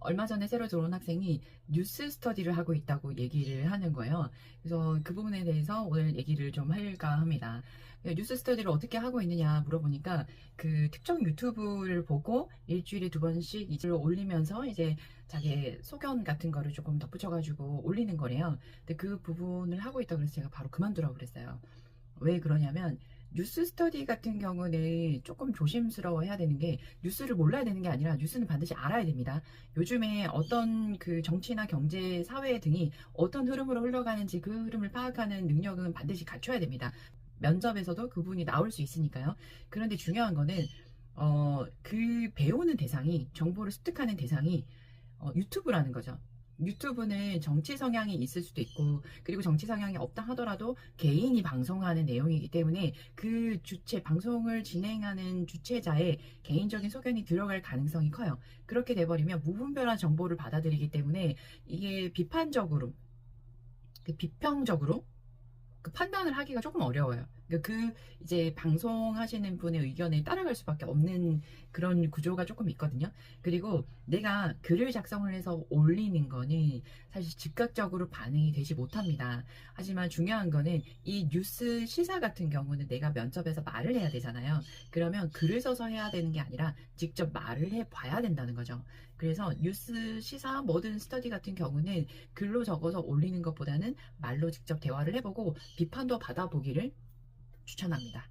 얼마 전에 새로 들어온 학생이 뉴스 스터디를 하고 있다고 얘기를 하는 거예요. 그래서 그 부분에 대해서 오늘 얘기를 좀 할까 합니다. 뉴스 스터디를 어떻게 하고 있느냐 물어보니까 그 특정 유튜브를 보고 일주일에 2번씩 이제 올리면서 이제 자기 소견 같은 거를 조금 덧붙여가지고 올리는 거래요. 근데 그 부분을 하고 있다고 그래서 제가 바로 그만두라고 그랬어요. 왜 그러냐면 뉴스 스터디 같은 경우는 조금 조심스러워 해야 되는 게, 뉴스를 몰라야 되는 게 아니라 뉴스는 반드시 알아야 됩니다. 요즘에 어떤 그 정치나 경제, 사회 등이 어떤 흐름으로 흘러가는지 그 흐름을 파악하는 능력은 반드시 갖춰야 됩니다. 면접에서도 그 부분이 나올 수 있으니까요. 그런데 중요한 거는 그 배우는 대상이, 정보를 습득하는 대상이 유튜브라는 거죠. 유튜브는 정치 성향이 있을 수도 있고, 그리고 정치 성향이 없다 하더라도 개인이 방송하는 내용이기 때문에 그 주체, 방송을 진행하는 주체자의 개인적인 소견이 들어갈 가능성이 커요. 그렇게 돼버리면 무분별한 정보를 받아들이기 때문에 이게 비판적으로, 비평적으로 그 판단을 하기가 조금 어려워요. 그 이제 방송하시는 분의 의견에 따라갈 수밖에 없는 그런 구조가 조금 있거든요. 그리고 내가 글을 작성을 해서 올리는 거는 사실 즉각적으로 반응이 되지 못합니다. 하지만 중요한 거는 이 뉴스 시사 같은 경우는 내가 면접에서 말을 해야 되잖아요. 그러면 글을 써서 해야 되는 게 아니라 직접 말을 해 봐야 된다는 거죠. 그래서 뉴스 시사 뭐든 스터디 같은 경우는 글로 적어서 올리는 것보다는 말로 직접 대화를 해보고 비판도 받아보기를 추천합니다.